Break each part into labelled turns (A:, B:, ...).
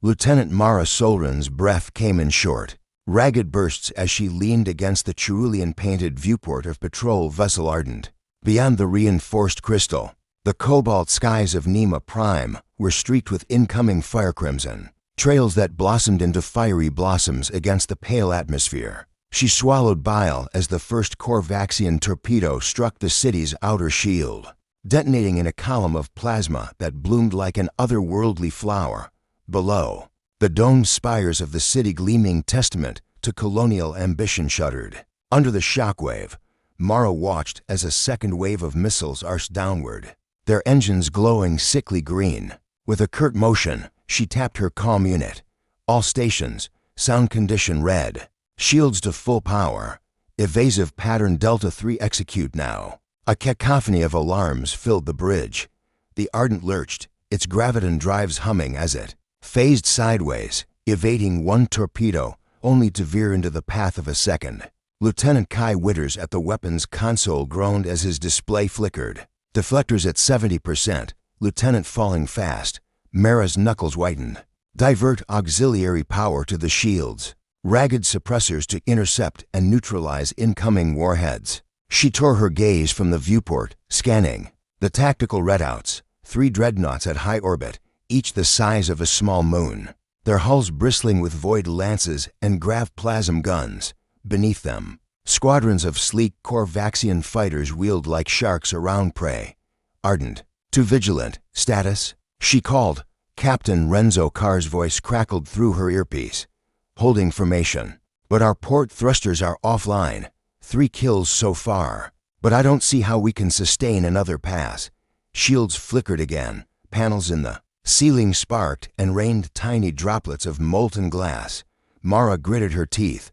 A: Lieutenant Mara Solren's breath came in short, ragged bursts as she leaned against the cerulean-painted viewport of patrol vessel Ardent. Beyond the reinforced crystal, the cobalt skies of Nema Prime were streaked with incoming fire crimson, trails that blossomed into fiery blossoms against the pale atmosphere. She swallowed bile as the first Corvaxian torpedo struck the city's outer shield, detonating in a column of plasma that bloomed like an otherworldly flower. Below, the domed spires of the city gleaming testament to colonial ambition shuddered. Under the shockwave, Mara watched as a second wave of missiles arced downward, their engines glowing sickly green. With a curt motion, she tapped her comm unit. All stations, sound condition red. Shields to full power. Evasive pattern Delta 3 execute now. A cacophony of alarms filled the bridge. The Ardent lurched, its graviton drives humming as it phased sideways, evading one torpedo, only to veer into the path of a second. Lieutenant Kai Witters at the weapons console groaned as his display flickered. Deflectors at 70%, Lieutenant falling fast. Mara's knuckles whitened. Divert auxiliary power to the shields. Ragged suppressors to intercept and neutralize incoming warheads. She tore her gaze from the viewport, scanning. The tactical redouts, 3 dreadnoughts at high orbit, each the size of a small moon. Their hulls bristling with void lances and grav plasm guns. Beneath them, squadrons of sleek Corvaxian fighters wheeled like sharks around prey. Ardent, too vigilant, status? She called. Captain Renzo Carr's voice crackled through her earpiece. Holding formation. But our port thrusters are offline. 3 kills so far. But I don't see how we can sustain another pass. Shields flickered again. Panels in the ceiling sparked and rained tiny droplets of molten glass. Mara gritted her teeth.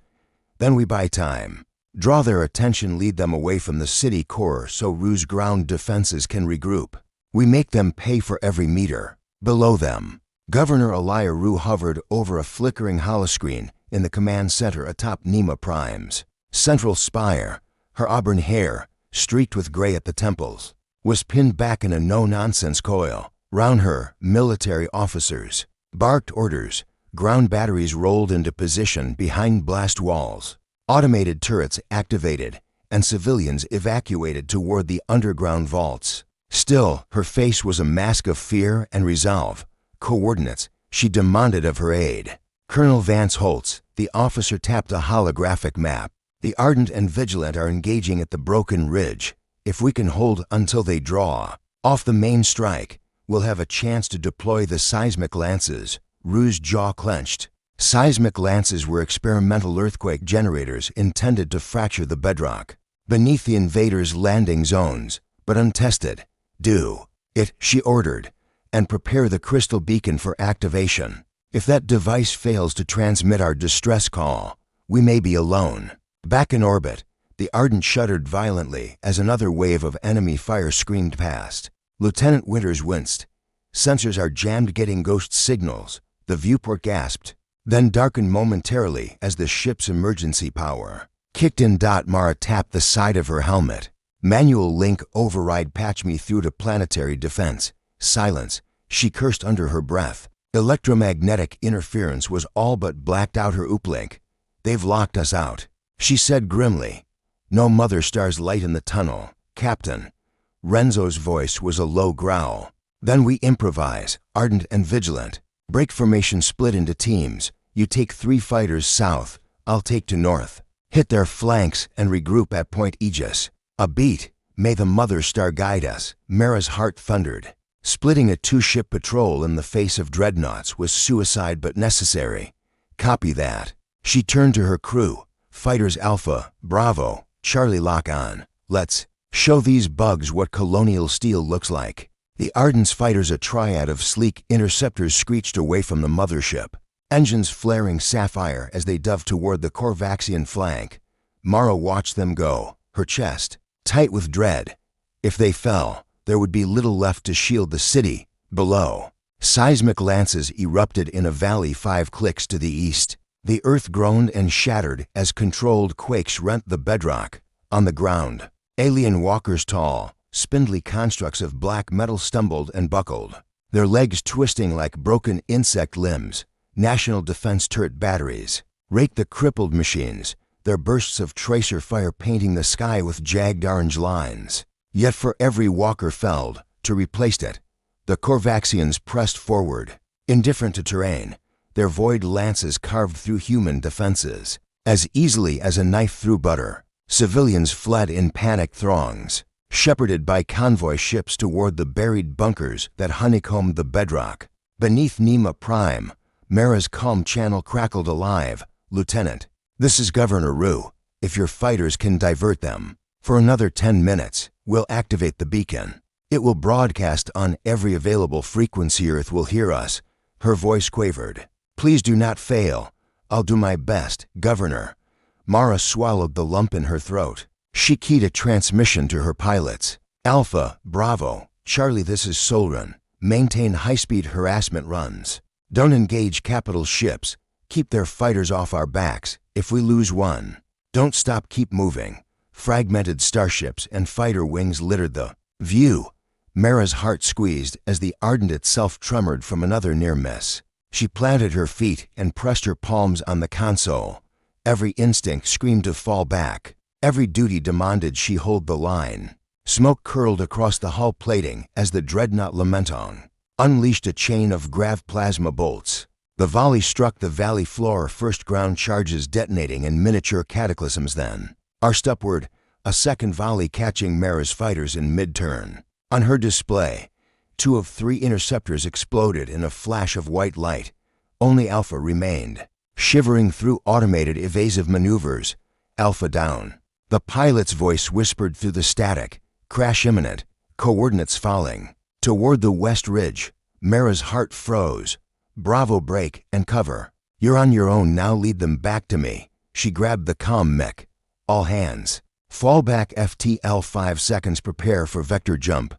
A: Then we buy time. Draw their attention, lead them away from the city core so Rue's ground defenses can regroup. We make them pay for every meter. Below them, Governor Elia Rue hovered over a flickering holoscreen in the command center atop Nema Prime's central spire. Her auburn hair, streaked with gray at the temples, was pinned back in a no-nonsense coil. Round her, military officers barked orders. Ground batteries rolled into position behind blast walls. Automated turrets activated, and civilians evacuated toward the underground vaults. Still, her face was a mask of fear and resolve. Coordinates, she demanded of her aide. Colonel Vance Holtz, the officer tapped a holographic map. The Ardent and Vigilant are engaging at the Broken Ridge. If we can hold until they draw off the main strike, we'll have a chance to deploy the seismic lances. Rue's jaw clenched. Seismic lances were experimental earthquake generators intended to fracture the bedrock beneath the invaders' landing zones, but untested. Do it, she ordered, and prepare the crystal beacon for activation. If that device fails to transmit our distress call, we may be alone. Back in orbit, the Ardent shuddered violently as another wave of enemy fire screamed past. Lieutenant Winters winced. Sensors are jammed, getting ghost signals. The viewport gasped, then darkened momentarily as the ship's emergency power kicked in. Mara tapped the side of her helmet. Manual link override, patch me through to planetary defense. Silence, she cursed under her breath. Electromagnetic interference was all but blacked out her uplink. They've locked us out, she said grimly. No mother star's light in the tunnel, Captain. Renzo's voice was a low growl. Then we improvise, Ardent and Vigilant. Break formation, split into teams. You take 3 fighters south, I'll take to north. Hit their flanks and regroup at Point Aegis. A beat. May the Mother Star guide us. Mara's heart thundered. Splitting a 2-ship patrol in the face of dreadnoughts was suicide but necessary. Copy that. She turned to her crew. Fighters Alpha, Bravo, Charlie, lock on. Let's show these bugs what colonial steel looks like. The Ardent's fighters, a triad of sleek interceptors, screeched away from the mothership, engines flaring sapphire as they dove toward the Corvaxian flank. Mara watched them go, her chest tight with dread. If they fell, there would be little left to shield the city. Below, seismic lances erupted in a valley 5 clicks to the east. The earth groaned and shattered as controlled quakes rent the bedrock. On the ground, alien walkers, tall, spindly constructs of black metal, stumbled and buckled, their legs twisting like broken insect limbs. national defense turret batteries. Rake the crippled machines, their bursts of tracer fire painting the sky with jagged orange lines. Yet for every walker felled, to replace it, the Corvaxians pressed forward. Indifferent to terrain, their void lances carved through human defenses. As easily as a knife through butter, civilians fled in panicked throngs, shepherded by convoy ships toward the buried bunkers that honeycombed the bedrock. Beneath Nema Prime, Mara's calm channel crackled alive. "Lieutenant, this is Governor Rue. If your fighters can divert them, for another 10 minutes, we'll activate the beacon. It will broadcast on every available frequency. Earth will hear us." Her voice quavered. "Please do not fail. I'll do my best, Governor." Mara swallowed the lump in her throat. She keyed a transmission to her pilots. "Alpha, Bravo, Charlie, this is Solran. Maintain high-speed harassment runs. Don't engage capital ships. Keep their fighters off our backs. If we lose one, don't stop, keep moving." Fragmented starships and fighter wings littered the view. Mara's heart squeezed as the Ardent itself tremored from another near miss. She planted her feet and pressed her palms on the console. Every instinct screamed to fall back. Every duty demanded she hold the line. Smoke curled across the hull plating as the dreadnought Lamentong unleashed a chain of grav plasma bolts. The volley struck the valley floor, first ground charges detonating in miniature cataclysms, then arced upward, a second volley catching Mara's fighters in mid-turn. On her display, 2 of 3 interceptors exploded in a flash of white light. Only Alpha remained, shivering through automated evasive maneuvers. "Alpha down." The pilot's voice whispered through the static. "Crash imminent. Coordinates falling." Toward the west ridge, Mara's heart froze. "Bravo, break and cover. You're on your own now, lead them back to me." She grabbed the comm mech. "All hands. Fall back FTL 5 seconds, prepare for vector jump."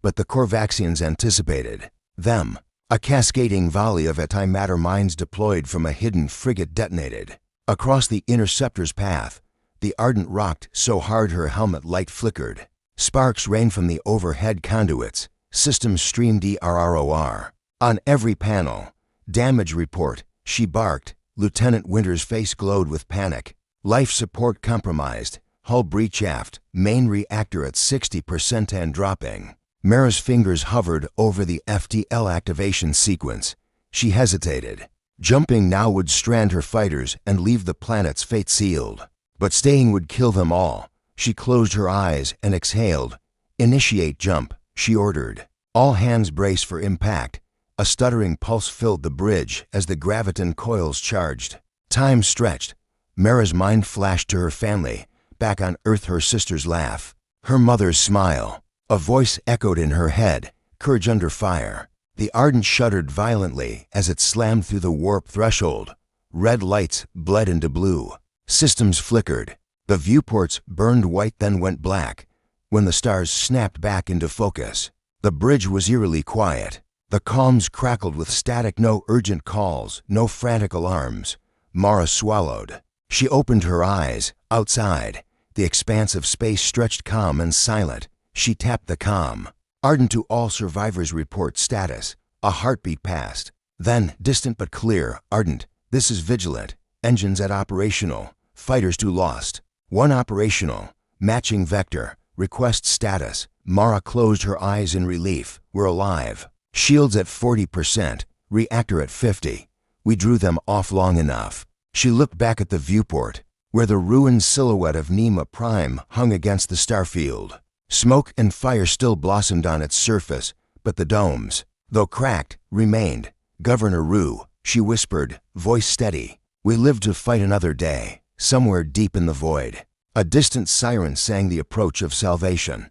A: But the Corvaxians anticipated them. A cascading volley of antimatter mines deployed from a hidden frigate detonated. Across the interceptor's path, the Ardent rocked so hard her helmet light flickered. Sparks rained from the overhead conduits. Systems streamed ERROR. On every panel, "Damage report," she barked. Lieutenant Winter's face glowed with panic. "Life support compromised. Hull breach aft. Main reactor at 60% and dropping." Mara's fingers hovered over the FTL activation sequence. She hesitated. Jumping now would strand her fighters and leave the planet's fate sealed. But staying would kill them all. She closed her eyes and exhaled. "Initiate jump," she ordered. All hands brace for impact. A stuttering pulse filled the bridge as the graviton coils charged. Time stretched. Mara's mind flashed to her family. Back on Earth, her sister's laugh. Her mother's smile. A voice echoed in her head. "Courage under fire." The Ardent shuddered violently as it slammed through the warp threshold. Red lights bled into blue. Systems flickered. The viewports burned white, then went black. When the stars snapped back into focus, the bridge was eerily quiet. The comms crackled with static. No urgent calls, no frantic alarms. Mara swallowed. She opened her eyes. Outside, the expanse of space stretched calm and silent. She tapped the comm. "Ardent to all survivors, report status." A heartbeat passed. Then, distant but clear, "Ardent, this is Vigilant. Engines at operational. Fighters to lost. 1 operational. Matching vector. Request status." Mara closed her eyes in relief. "We're alive. Shields at 40%. Reactor at 50. We drew them off long enough." She looked back at the viewport, where the ruined silhouette of Nema Prime hung against the starfield. Smoke and fire still blossomed on its surface, but the domes, though cracked, remained. "Governor Rue," she whispered, voice steady. "We live to fight another day." Somewhere deep in the void, a distant siren sang the approach of salvation.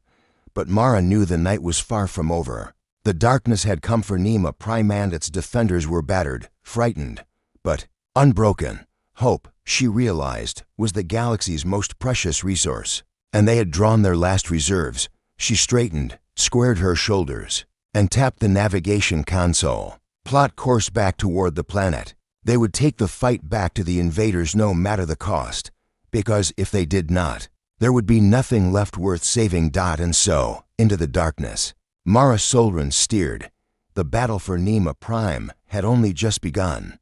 A: But Mara knew the night was far from over. The darkness had come for Nema Prime, and its defenders were battered, frightened, but unbroken. Hope, she realized, was the galaxy's most precious resource, and they had drawn their last reserves. She straightened, squared her shoulders, and tapped the navigation console. Plot course back toward the planet. They would take the fight back to the invaders no matter the cost, because if they did not, there would be nothing left worth saving. And so, into the darkness, Mara Solran steered. The battle for Nema Prime had only just begun.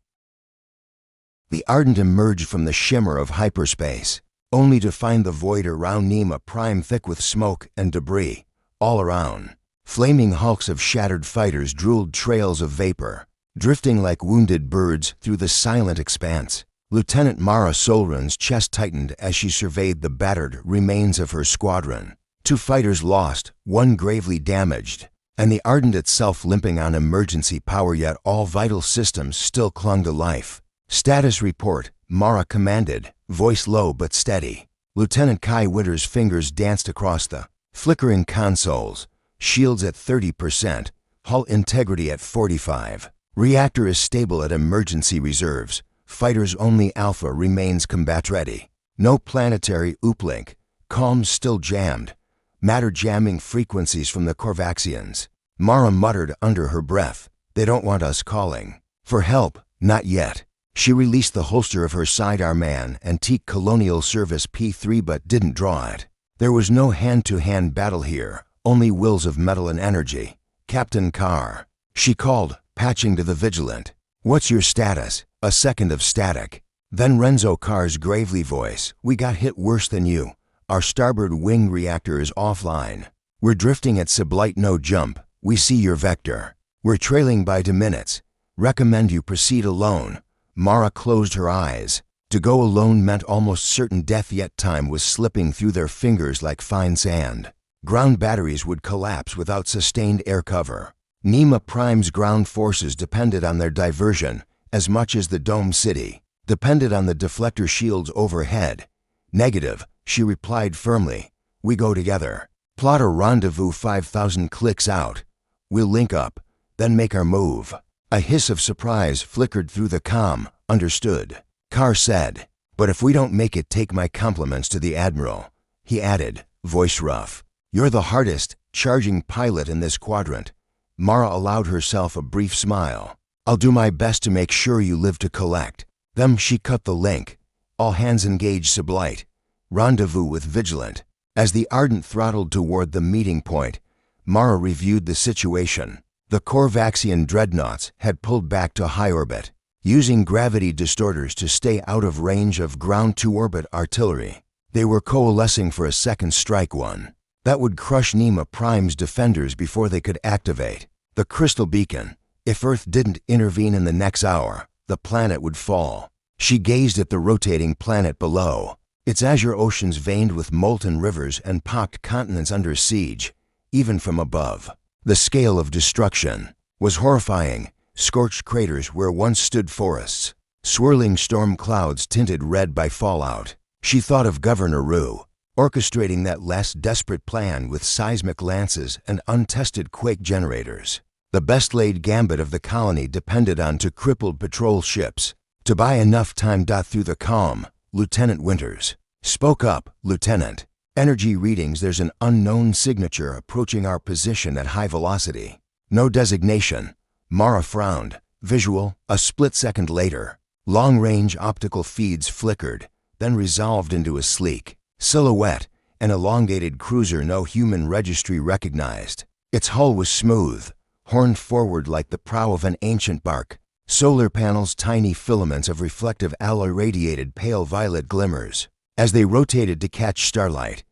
A: The Ardent emerged from the shimmer of hyperspace, only to find the void around Nema Prime thick with smoke and debris. All around, flaming hulks of shattered fighters drooled trails of vapor, drifting like wounded birds through the silent expanse. Lieutenant Mara Solren's chest tightened as she surveyed the battered remains of her squadron. 2 fighters lost, 1 gravely damaged, and the Ardent itself limping on emergency power, yet all vital systems still clung to life. "Status report," Mara commanded, voice low but steady. Lieutenant Kai Witter's fingers danced across the flickering consoles. "Shields at 30%, hull integrity at 45. Reactor is stable at emergency reserves. Fighters only Alpha remains combat ready. No planetary uplink. Comms still jammed. Matter jamming frequencies from the Korvaxians." Mara muttered under her breath, "They don't want us calling for help, not yet." She released the holster of her sidearm man antique Colonial Service P3 but didn't draw it. There was no hand-to-hand battle here, only wills of metal and energy. "Captain Carr," she called, patching to the Vigilant. "What's your status?" A second of static. Then Renzo Carr's gravely voice, "We got hit worse than you. Our starboard wing reactor is offline. We're drifting at sublight no jump. We see your vector. We're trailing by 2 minutes. Recommend you proceed alone." Mara closed her eyes. To go alone meant almost certain death, yet time was slipping through their fingers like fine sand. Ground batteries would collapse without sustained air cover. Nema Prime's ground forces depended on their diversion as much as the Dome City depended on the deflector shields overhead. "Negative," she replied firmly. "We go together. Plot a rendezvous 5,000 clicks out. We'll link up, then make our move." A hiss of surprise flickered through the comm. "Understood," Carr said. "But if we don't make it, take my compliments to the Admiral," he added, voice rough. "You're the hardest charging pilot in this quadrant." Mara allowed herself a brief smile. "I'll do my best to make sure you live to collect." Then she cut the link. "All hands engage sublight. Rendezvous with Vigilant." As the Ardent throttled toward the meeting point, Mara reviewed the situation. The Korvaxian dreadnoughts had pulled back to high orbit, using gravity distorters to stay out of range of ground-to-orbit artillery. They were coalescing for a second strike one that would crush Nema Prime's defenders before they could activate the crystal beacon. If Earth didn't intervene in the next hour, the planet would fall. She gazed at the rotating planet below, its azure oceans veined with molten rivers and pocked continents under siege, even from above. The scale of destruction was horrifying. Scorched craters where once stood forests, swirling storm clouds tinted red by fallout. She thought of Governor Rue, orchestrating that last desperate plan with seismic lances and untested quake generators. The best-laid gambit of the colony depended on 2 crippled patrol ships to buy enough time. Through the calm, Lieutenant Winters spoke up. "Lieutenant, energy readings, there's an unknown signature approaching our position at high velocity." "No designation." Mara frowned. Visual, a split second later. Long-range optical feeds flickered, then resolved into a sleek silhouette, an elongated cruiser no human registry recognized. Its hull was smooth, horned forward like the prow of an ancient bark. Solar panels, tiny filaments of reflective alloy radiated pale violet glimmers as they rotated to catch starlight.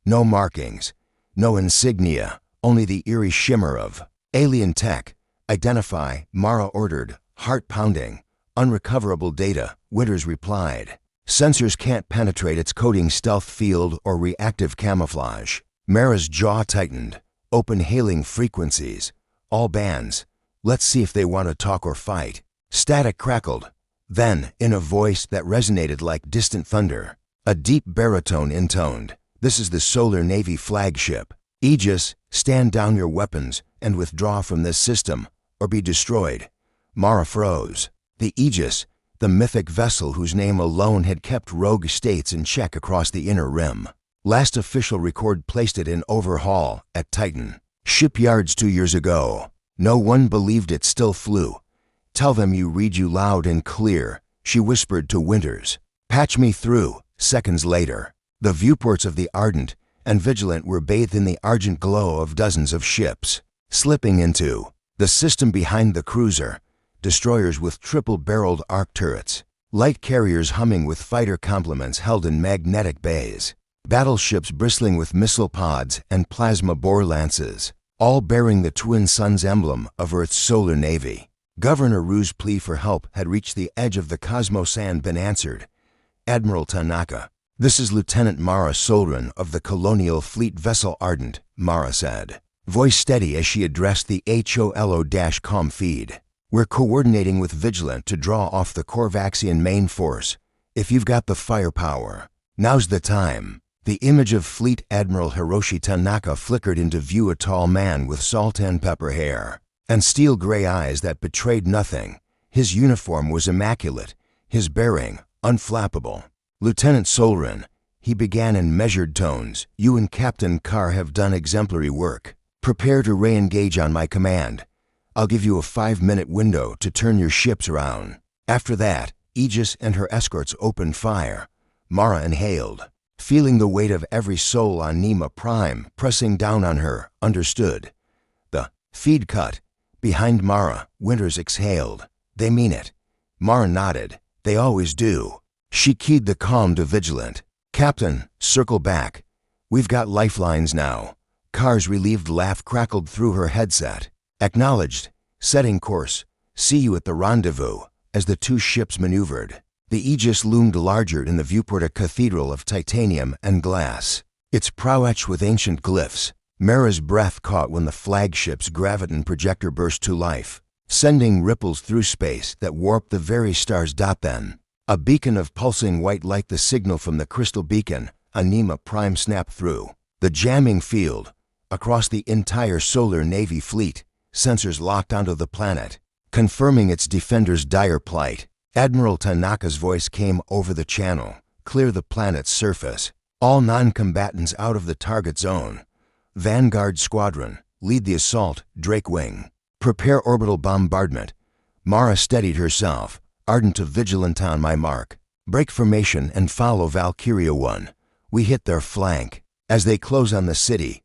A: No markings, no insignia, only the eerie shimmer of alien tech. "Identify," Mara ordered, heart pounding. "Unrecoverable data," Winters replied. "Sensors can't penetrate its coding stealth field or reactive camouflage." Mara's jaw tightened. "Open hailing frequencies. All bands. Let's see if they want to talk or fight." Static crackled. Then, in a voice that resonated like distant thunder, a deep baritone intoned, "This is the Solar Navy flagship. Aegis, stand down your weapons and withdraw from this system, or be destroyed." Mara froze. The Aegis, the mythic vessel whose name alone had kept rogue states in check across the inner rim. Last official record placed it in overhaul at Titan shipyards 2 years ago. No one believed it still flew. "Tell them you read you loud and clear," she whispered to Winters. "Patch me through." Seconds later, the viewports of the Ardent and Vigilant were bathed in the argent glow of dozens of ships, slipping into the system behind the cruiser. Destroyers with triple-barreled arc turrets, light carriers humming with fighter complements held in magnetic bays, battleships bristling with missile pods and plasma bore lances, all bearing the twin suns emblem of Earth's solar navy. Governor Ru's plea for help had reached the edge of the cosmos and been answered. "Admiral Tanaka, this is Lieutenant Mara Solran of the colonial fleet vessel Ardent," Mara said, voice steady as she addressed the HOLO-com feed. "We're coordinating with Vigilant to draw off the Korvaxian main force. If you've got the firepower, now's the time." The image of Fleet Admiral Hiroshi Tanaka flickered into view, a tall man with salt and pepper hair and steel-gray eyes that betrayed nothing. His uniform was immaculate, his bearing unflappable. "Lieutenant Solran," he began in measured tones, "you and Captain Carr have done exemplary work. Prepare to re-engage on my command. I'll give you a 5-minute window to turn your ships around. After that, Aegis and her escorts open fire." Mara inhaled, feeling the weight of every soul on Nema Prime pressing down on her. "Understood." The feed cut. Behind Mara, Winters exhaled. "They mean it." Mara nodded. "They always do." She keyed the comm to Vigilant. "Captain, circle back. We've got lifelines now." Carr's relieved laugh crackled through her headset. "Acknowledged. Setting course. See you at the rendezvous." As the two ships maneuvered, the Aegis loomed larger in the viewport, a cathedral of titanium and glass, its prow etched with ancient glyphs. Mara's breath caught when the flagship's graviton projector burst to life, sending ripples through space that warped the very stars. Then, a beacon of pulsing white like the signal from the crystal beacon, a Nema Prime snapped through the jamming field. Across the entire solar navy fleet, sensors locked onto the planet, confirming its defenders' dire plight. Admiral Tanaka's voice came over the channel. "Clear the planet's surface. All non-combatants out of the target zone. Vanguard Squadron, lead the assault. Drake Wing, prepare orbital bombardment." Mara steadied herself. "Ardent to Vigilant on my mark. Break formation and follow Valkyria 1. We hit their flank." As they close on the city,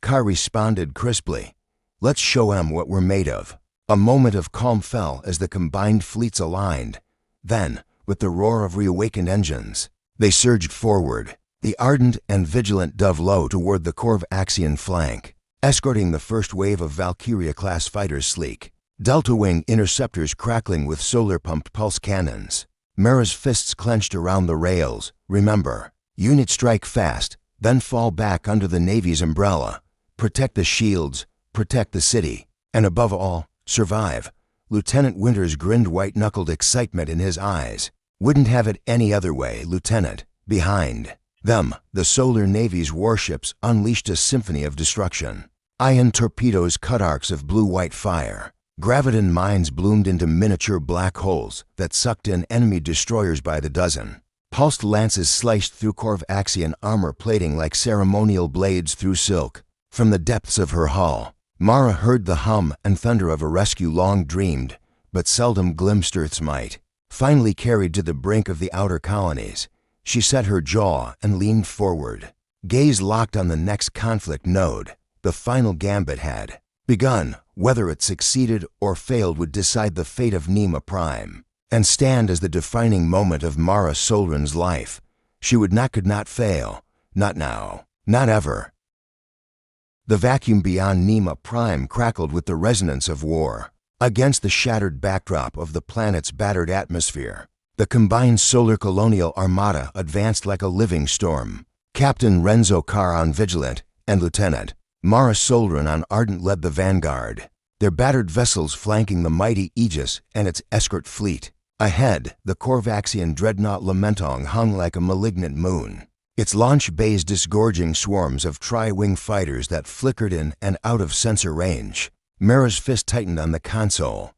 A: Carr responded crisply. "Let's show 'em what we're made of." A moment of calm fell as the combined fleets aligned. Then, with the roar of reawakened engines, they surged forward. The Ardent and Vigilant dove low toward the Korvaxian flank, escorting the first wave of Valkyria-class fighters, sleek Delta Wing interceptors crackling with solar-pumped pulse cannons. Mara's fists clenched around the rails. "Remember, unit strike fast, then fall back under the Navy's umbrella. Protect the shields, protect the city, and above all, survive." Lieutenant Winters grinned, white-knuckled excitement in his eyes. "Wouldn't have it any other way, Lieutenant." Behind them, the Solar Navy's warships unleashed a symphony of destruction. Ion torpedoes cut arcs of blue-white fire. Graviton mines bloomed into miniature black holes that sucked in enemy destroyers by the dozen. Pulsed lances sliced through Korvaxian armor plating like ceremonial blades through silk. From the depths of her hull, Mara heard the hum and thunder of a rescue long dreamed, but seldom glimpsed Earth's might. Finally carried to the brink of the outer colonies, she set her jaw and leaned forward, gaze locked on the next conflict node. The final gambit had begun. Whether it succeeded or failed would decide the fate of Nema Prime, and stand as the defining moment of Mara Solran's life. She could not fail. Not now. Not ever. The vacuum beyond Nema Prime crackled with the resonance of war. Against the shattered backdrop of the planet's battered atmosphere, the combined solar colonial armada advanced like a living storm. Captain Renzo Carr on Vigilant and Lieutenant Mara Solran on Ardent led the vanguard, their battered vessels flanking the mighty Aegis and its escort fleet. Ahead, the Korvaxian dreadnought Lamentong hung like a malignant moon, its launch bays disgorging swarms of tri-wing fighters that flickered in and out of sensor range. Mara's fist tightened on the console.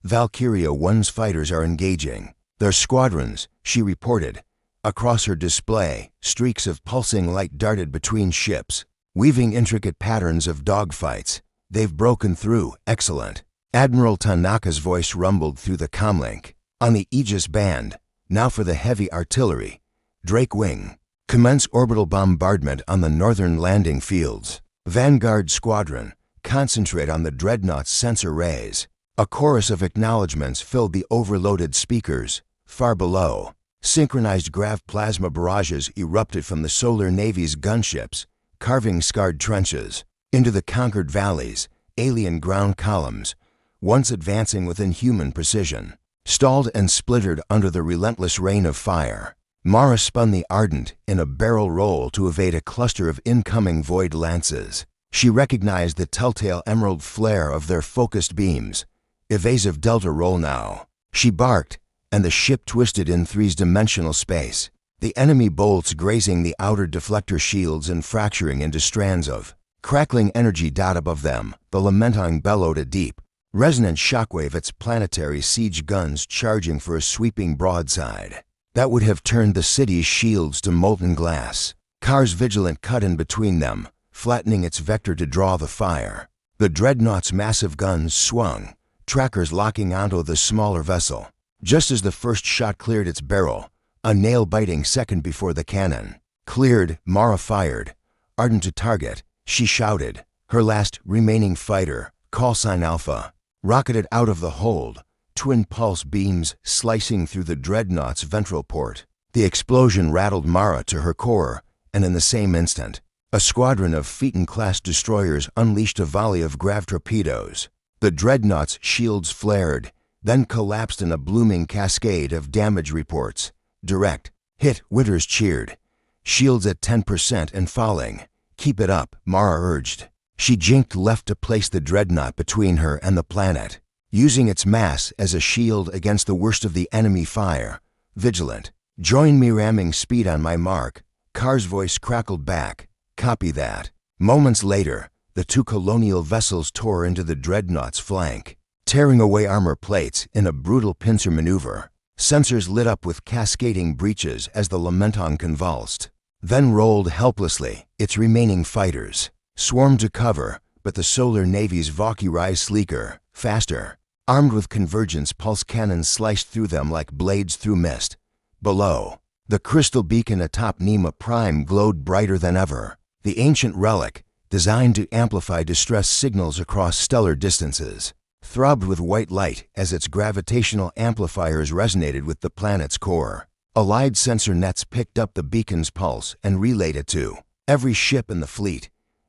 A: "Valkyria 1's fighters are engaging their squadrons," she reported. Across her display, streaks of pulsing light darted between ships, weaving intricate patterns of dogfights. "They've broken through. Excellent." Admiral Tanaka's voice rumbled through the comlink. On the Aegis band, "Now for the heavy artillery. Drake Wing, commence orbital bombardment on the northern landing fields. Vanguard Squadron, concentrate on the dreadnought's sensor rays." A chorus of acknowledgments filled the overloaded speakers. Far below, synchronized grav plasma barrages erupted from the Solar Navy's gunships, carving scarred trenches. Into the conquered valleys, alien ground columns, once advancing with inhuman precision, stalled and splintered under the relentless rain of fire. Mara spun the Ardent in a barrel roll to evade a cluster of incoming void lances. She recognized the telltale emerald flare of their focused beams. Evasive delta roll now. She barked, and the ship twisted in three-dimensional space. The enemy bolts grazing the outer deflector shields and fracturing into strands of crackling energy dot above them. The Lamenting bellowed a deep, resonant shockwave, its planetary siege guns charging for a sweeping broadside that would have turned the city's shields to molten glass. Kar's Vigilant cut in between them, flattening its vector to draw the fire. The dreadnought's massive guns swung, trackers locking onto the smaller vessel. Just as the first shot cleared its barrel, a nail-biting second before the cannon cleared, Mara fired. Ardent to target, she shouted. Her last remaining fighter, callsign Alpha, rocketed out of the hold, twin pulse beams slicing through the dreadnought's ventral port. The explosion rattled Mara to her core, and in the same instant, a squadron of Phaeton-class destroyers unleashed a volley of grav torpedoes. The dreadnought's shields flared, then collapsed in a blooming cascade of damage reports. Direct hit, Winters cheered. Shields at 10% and falling. Keep it up, Mara urged. She jinked left to place the dreadnought between her and the planet, using its mass as a shield against the worst of the enemy fire. Vigilant, join me, ramming speed on my mark. Kar's voice crackled back. Copy that. Moments later, the two colonial vessels tore into the dreadnought's flank, tearing away armor plates in a brutal pincer maneuver. Sensors lit up with cascading breaches as the Lamenting convulsed, then rolled helplessly. Its remaining fighters swarmed to cover, but the Solar Navy's Valkyries sleeker, faster. Armed with convergence pulse cannons sliced through them like blades through mist. Below, the crystal beacon atop Nema Prime glowed brighter than ever. The ancient relic, designed to amplify distress signals across stellar distances, throbbed with white light as its gravitational amplifiers resonated with the planet's core. Allied sensor nets picked up the beacon's pulse and relayed it to every ship in the fleet.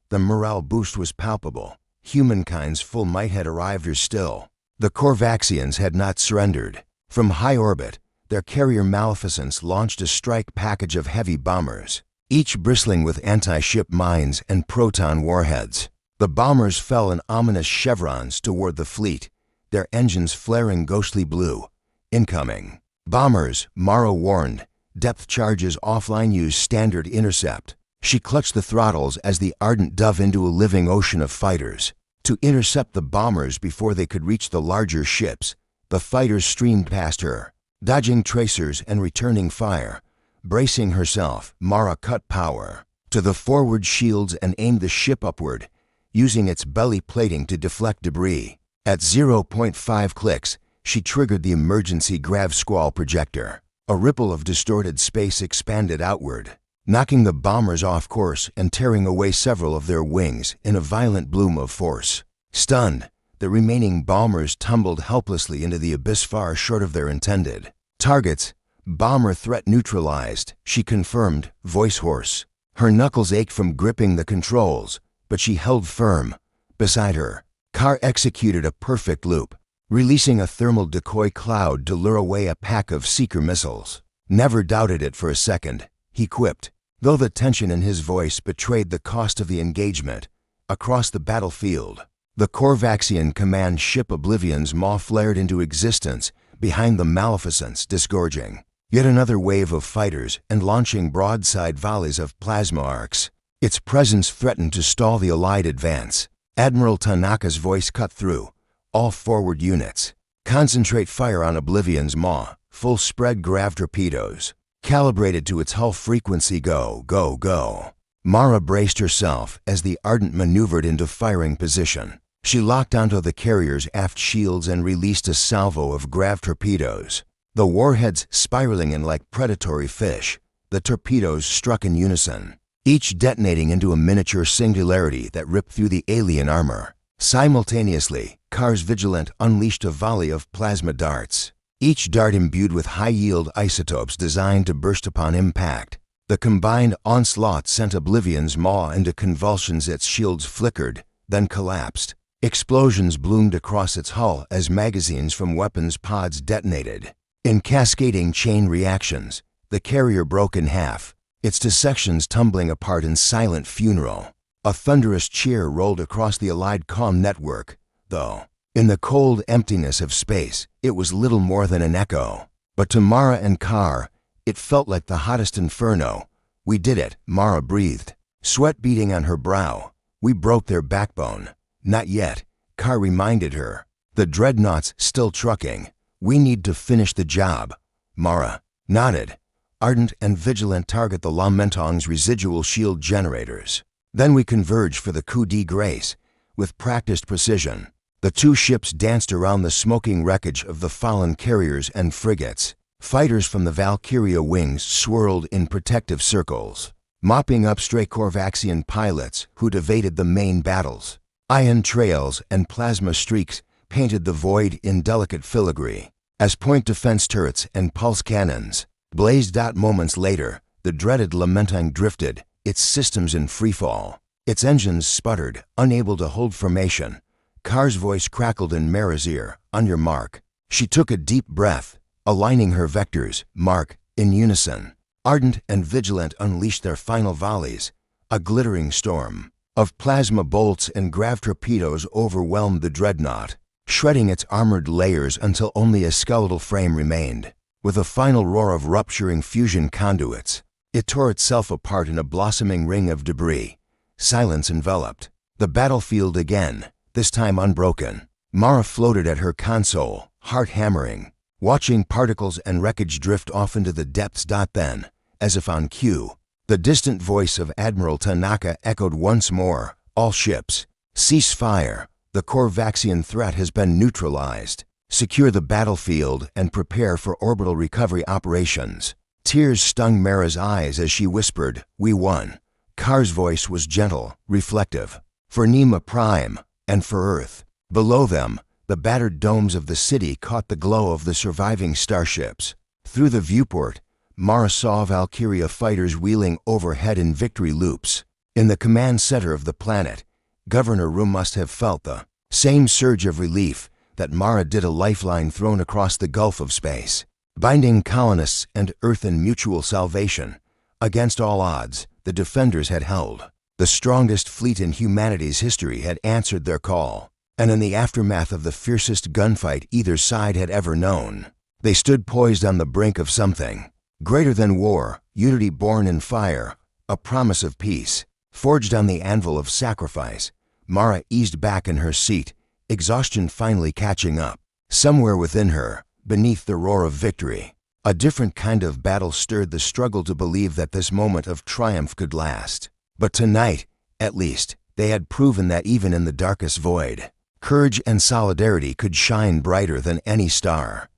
A: The morale boost was palpable. Humankind's full might had arrived, or still. The Corvaxians had not surrendered. From high orbit, their carrier Maleficents launched a strike package of heavy bombers, each bristling with anti-ship mines and proton warheads. The bombers fell in ominous chevrons toward the fleet, their engines flaring ghostly blue. Incoming. Bombers, Mara warned. Depth charges offline, use standard intercept. She clutched the throttles as the Ardent dove into a living ocean of fighters. To intercept the bombers before they could reach the larger ships, the fighters streamed past her, dodging tracers and returning fire. Bracing herself, Mara cut power to the forward shields and aimed the ship upward, using its belly plating to deflect debris. At 0.5 clicks, she triggered the emergency grav squall projector. A ripple of distorted space expanded outward, knocking the bombers off course and tearing away several of their wings in a violent bloom of force. Stunned, the remaining bombers tumbled helplessly into the abyss far short of their intended targets. Bomber threat neutralized, she confirmed, voice hoarse. Her knuckles ached from gripping the controls, but she held firm. Beside her, Kar executed a perfect loop, releasing a thermal decoy cloud to lure away a pack of seeker missiles. Never doubted it for a second, he quipped, though the tension in his voice betrayed the cost of the engagement. Across the battlefield, the Corvaxian command ship Oblivion's maw flared into existence behind the Maleficents, disgorging yet another wave of fighters and launching broadside volleys of plasma arcs. Its presence threatened to stall the Allied advance. Admiral Tanaka's voice cut through. All forward units, concentrate fire on Oblivion's maw. Full spread grav torpedoes, calibrated to its hull frequency. Go, go, go. Mara braced herself as the Ardent maneuvered into firing position. She locked onto the carrier's aft shields and released a salvo of grav torpedoes. The warheads spiraling in like predatory fish, the torpedoes struck in unison, each detonating into a miniature singularity that ripped through the alien armor. Simultaneously, Kar's Vigilant unleashed a volley of plasma darts. each dart imbued with high-yield isotopes designed to burst upon impact. The combined onslaught sent Oblivion's maw into convulsions. Its shields flickered, then collapsed. Explosions bloomed across its hull as magazines from weapons pods detonated. In cascading chain reactions, the carrier broke in half, its dissections tumbling apart in silent funeral. A thunderous cheer rolled across the Allied comm network, though, in the cold emptiness of space, it was little more than an echo. But to Mara and Carr, it felt like the hottest inferno. "We did it," Mara breathed, sweat beading on her brow. "We broke their backbone." "Not yet," Carr reminded her. "The dreadnought's still trucking. We need to finish the job." Mara nodded. "Ardent and Vigilant target the La Mentong's residual shield generators. Then we converge for the coup de grace." With practiced precision, the two ships danced around the smoking wreckage of the fallen carriers and frigates. Fighters from the Valkyria wings swirled in protective circles, mopping up stray Korvaxian pilots who'd evaded the main battles. Ion trails and plasma streaks painted the void in delicate filigree, as point defense turrets and pulse cannons blazed out. Moments later, the dreaded La Mentong drifted, its systems in freefall. Its engines sputtered, unable to hold formation. Carr's voice crackled in Mara's ear. "On your mark." She took a deep breath, aligning her vectors, mark, in unison. Ardent and Vigilant unleashed their final volleys. A glittering storm of plasma bolts and grav torpedoes overwhelmed the dreadnought, shredding its armored layers until only a skeletal frame remained. With a final roar of rupturing fusion conduits, it tore itself apart in a blossoming ring of debris. Silence enveloped the battlefield again, this time unbroken. Mara floated at her console, heart hammering, watching particles and wreckage drift off into the depths. Then, as if on cue, the distant voice of Admiral Tanaka echoed once more. "All ships, cease fire. The Korvaxian threat has been neutralized. Secure the battlefield and prepare for orbital recovery operations." Tears stung Mara's eyes as she whispered, "We won." Carr's voice was gentle, reflective. "For Nema Prime, and for Earth." Below them, the battered domes of the city caught the glow of the surviving starships. Through the viewport, Mara saw Valkyria fighters wheeling overhead in victory loops. In the command center of the planet, Governor Room must have felt the same surge of relief that Mara did. A lifeline thrown across the gulf of space, binding colonists and Earth in mutual salvation. Against all odds, the defenders had held. The strongest fleet in humanity's history had answered their call, and in the aftermath of the fiercest gunfight either side had ever known, they stood poised on the brink of something greater than war, unity born in fire, a promise of peace, forged on the anvil of sacrifice. Mara eased back in her seat, exhaustion finally catching up. Somewhere within her, beneath the roar of victory, a different kind of battle stirred the struggle to believe that this moment of triumph could last. But tonight, at least, they had proven that even in the darkest void, courage and solidarity could shine brighter than any star.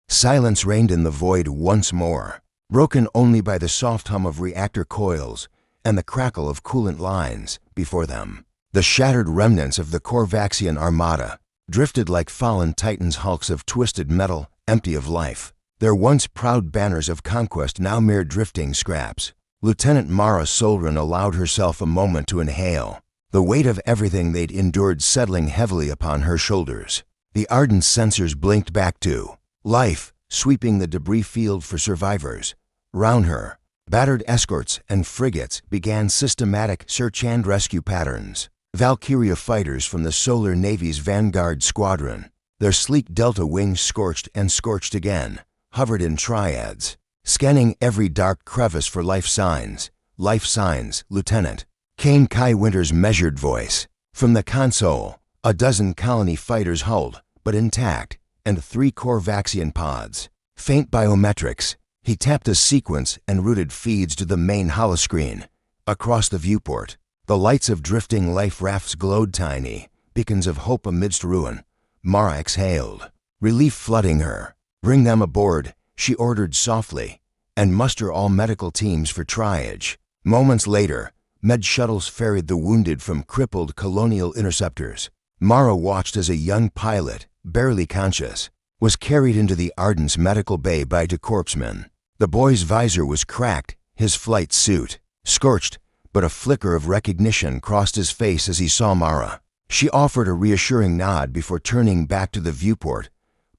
A: Silence reigned in the void once more, broken only by the soft hum of reactor coils and the crackle of coolant lines before them. The shattered remnants of the Korvaxian armada drifted like fallen titans, hulks of twisted metal, empty of life. Their once proud banners of conquest now mere drifting scraps. Lieutenant Mara Solran allowed herself a moment to inhale, the weight of everything they'd endured settling heavily upon her shoulders. The ardent sensors blinked back to life, sweeping the debris field for survivors. Round her, battered escorts and frigates began systematic search and rescue patterns. Valkyria fighters from the Solar Navy's Vanguard Squadron, their sleek delta wings scorched and scorched again, hovered in triads, scanning every dark crevice for life signs. "Life signs, Lieutenant," came Kai Winter's measured voice. From the console, a dozen colony fighters hulled, but intact, and 3 Korvaxian pods. Faint biometrics. He tapped a sequence and routed feeds to the main holoscreen. Across the viewport, the lights of drifting life rafts glowed, tiny beacons of hope amidst ruin. Mara exhaled, relief flooding her. "Bring them aboard," she ordered softly, "and muster all medical teams for triage." Moments later, med shuttles ferried the wounded from crippled colonial interceptors. Mara watched as a young pilot, barely conscious, was carried into the Ardent's medical bay by two corpsmen. The boy's visor was cracked, his flight suit scorched, but a flicker of recognition crossed his face as he saw Mara. She offered a reassuring nod before turning back to the viewport.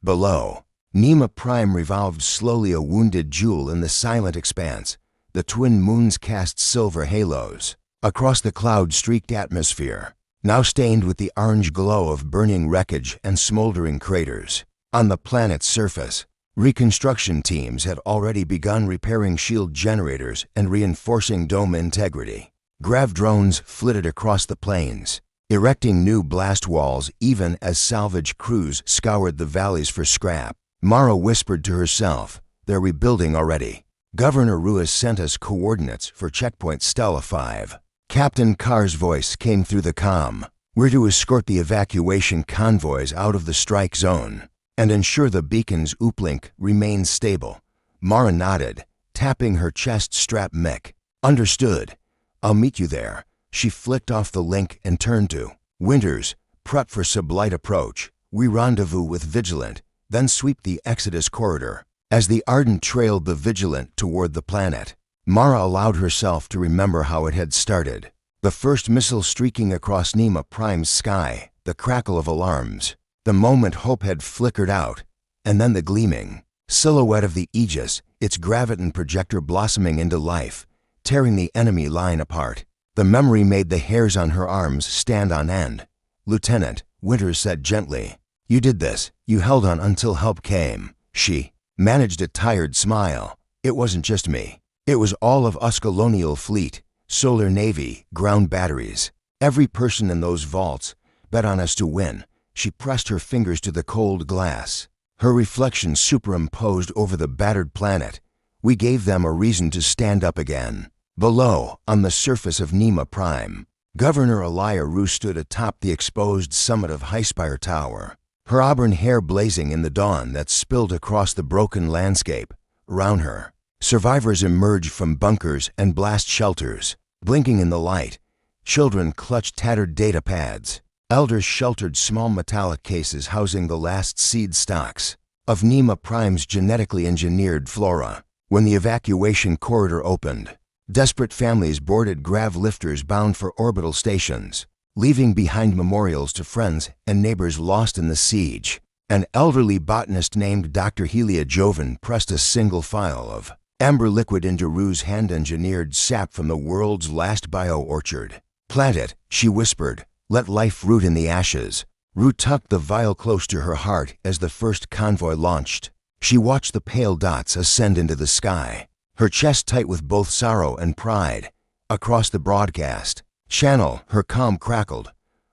A: Below, Nema Prime revolved slowly, a wounded jewel in the silent expanse. The twin moons cast silver halos across the cloud-streaked atmosphere, now stained with the orange glow of burning wreckage and smoldering craters. On the planet's surface, reconstruction teams had already begun repairing shield generators and reinforcing dome integrity. Grav drones flitted across the plains, erecting new blast walls even as salvage crews scoured the valleys for scrap. Mara whispered to herself, "They're rebuilding already. Governor Ruiz sent us coordinates for checkpoint Stella 5. Captain Carr's voice came through the comm. "We're to escort the evacuation convoys out of the strike zone and ensure the beacon's uplink remains stable." Mara nodded, tapping her chest strap mic. "Understood. I'll meet you there." She flicked off the link and turned to Winters. "Prep for sublight approach. We rendezvous with Vigilant, then sweep the Exodus corridor." As the Ardent trailed the Vigilant toward the planet, Mara allowed herself to remember how it had started. The first missile streaking across Nema Prime's sky, the crackle of alarms, the moment hope had flickered out, and then the gleaming silhouette of the Aegis, its graviton projector blossoming into life, tearing the enemy line apart. The memory made the hairs on her arms stand on end. "Lieutenant," Winters said gently, "you did this. You held on until help came." She managed a tired smile. "It wasn't just me. It was all of us, colonial fleet, solar navy, ground batteries. Every person in those vaults bet on us to win." She pressed her fingers to the cold glass, her reflection superimposed over the battered planet. "We gave them a reason to stand up again." Below, on the surface of Nema Prime, Governor Elia Rue stood atop the exposed summit of Highspire Tower, her auburn hair blazing in the dawn that spilled across the broken landscape. Around her, survivors emerged from bunkers and blast shelters, blinking in the light. Children clutched tattered data pads. Elders sheltered small metallic cases housing the last seed stocks of Nema Prime's genetically engineered flora. When the evacuation corridor opened, desperate families boarded grav lifters bound for orbital stations, leaving behind memorials to friends and neighbors lost in the siege. An elderly botanist named Dr. Helia Joven pressed a single phial of amber liquid into Rue's hand-engineered sap from the world's last bio-orchard. "Plant it," she whispered. "Let life root in the ashes." Rue tucked the vial close to her heart as the first convoy launched. She watched the pale dots ascend into the sky, her chest tight with both sorrow and pride. Across the broadcast channel, her comm crackled.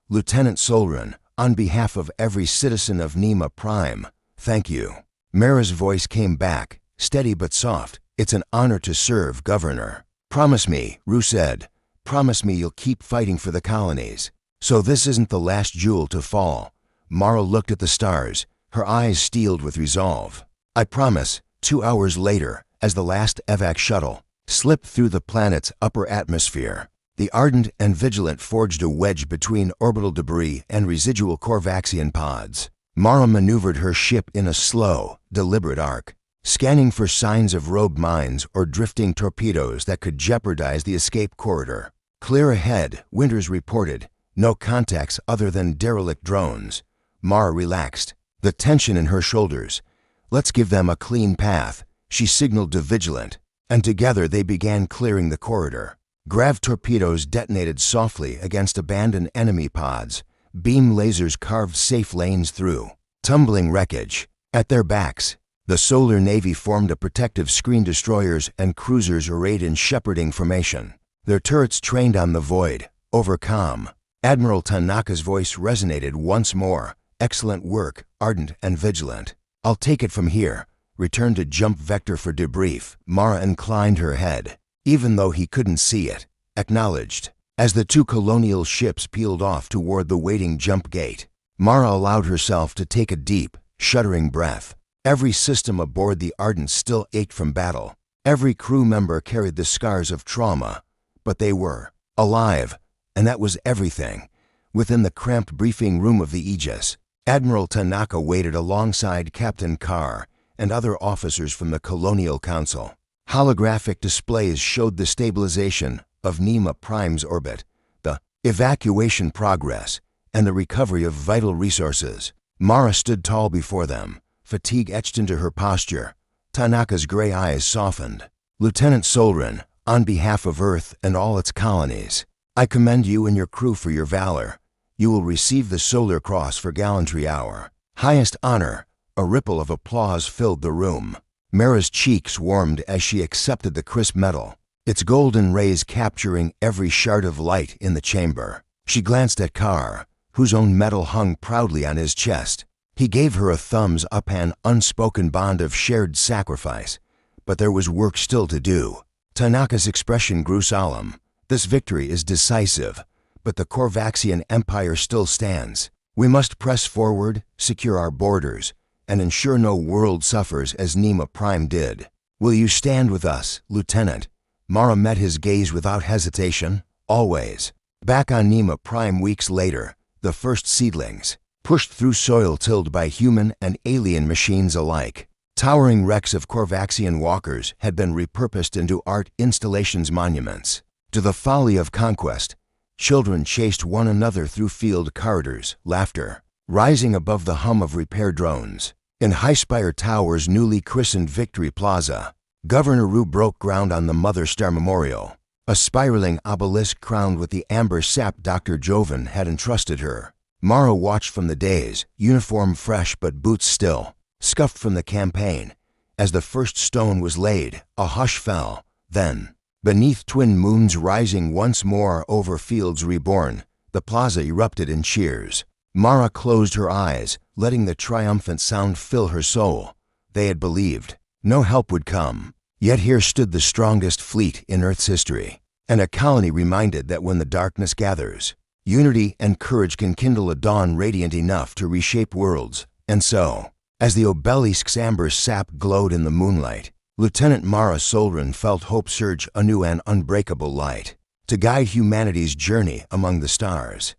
A: "Lieutenant Solrin, on behalf of every citizen of Nema Prime, thank you." Mara's voice came back, steady but soft. "It's an honor to serve, Governor." "Promise me," Rue said. "Promise me you'll keep fighting for the colonies. So this isn't the last jewel to fall." Mara looked at the stars, her eyes steeled with resolve. "I promise." 2 hours later, as the last evac shuttle slipped through the planet's upper atmosphere, the Ardent and Vigilant forged a wedge between orbital debris and residual Corvaxian pods. Mara maneuvered her ship in a slow, deliberate arc, scanning for signs of rogue mines or drifting torpedoes that could jeopardize the escape corridor. "Clear ahead," Winters reported. "No contacts other than derelict drones." Mara relaxed, the tension in her shoulders. "Let's give them a clean path," she signaled to Vigilant, and together they began clearing the corridor. Grav torpedoes detonated softly against abandoned enemy pods. Beam lasers carved safe lanes through tumbling wreckage. At their backs, the Solar Navy formed a protective screen, destroyers and cruisers arrayed in shepherding formation, their turrets trained on the void. Over comm, Admiral Tanaka's voice resonated once more. "Excellent work, Ardent and Vigilant. I'll take it from here. Return to jump vector for debrief." Mara inclined her head, even though he couldn't see it. Acknowledged. As the two colonial ships peeled off toward the waiting jump gate, Mara allowed herself to take a deep, shuddering breath. Every system aboard the Ardent still ached from battle. Every crew member carried the scars of trauma, but they were alive, and that was everything. Within the cramped briefing room of the Aegis, Admiral Tanaka waited alongside Captain Carr and other officers from the Colonial Council. Holographic displays showed the stabilization of Nima Prime's orbit, the evacuation progress, and the recovery of vital resources. Mara stood tall before them, fatigue etched into her posture. Tanaka's gray eyes softened. "Lieutenant Solren, on behalf of Earth and all its colonies, I commend you and your crew for your valor. You will receive the Solar Cross for Gallantry Hour. Highest honor." A ripple of applause filled the room. Mara's cheeks warmed as she accepted the crisp medal, its golden rays capturing every shard of light in the chamber. She glanced at Carr, whose own medal hung proudly on his chest. He gave her a thumbs up, an unspoken bond of shared sacrifice. But there was work still to do. Tanaka's expression grew solemn. "This victory is decisive, but the Korvaxian Empire still stands. We must press forward, secure our borders, and ensure no world suffers as Nima Prime did. Will you stand with us, Lieutenant?" Mara met his gaze without hesitation. "Always." Back on Nima Prime weeks later, the first seedlings pushed through soil tilled by human and alien machines alike. Towering wrecks of Korvaxian walkers had been repurposed into art installations monuments. To the folly of conquest, children chased one another through field corridors, laughter rising above the hum of repair drones. In Highspire Tower's newly christened Victory Plaza, Governor Rue broke ground on the Mother Star Memorial, a spiraling obelisk crowned with the amber sap Dr. Joven had entrusted her. Mara watched from the dais, uniform fresh but boots still, scuffed from the campaign. As the first stone was laid, a hush fell. Then, beneath twin moons rising once more over fields reborn, the plaza erupted in cheers. Mara closed her eyes, letting the triumphant sound fill her soul. They had believed no help would come. Yet here stood the strongest fleet in Earth's history, and a colony reminded that when the darkness gathers, unity and courage can kindle a dawn radiant enough to reshape worlds. And so, as the obelisk's amber sap glowed in the moonlight, Lieutenant Mara Solren felt hope surge anew, an unbreakable light to guide humanity's journey among the stars.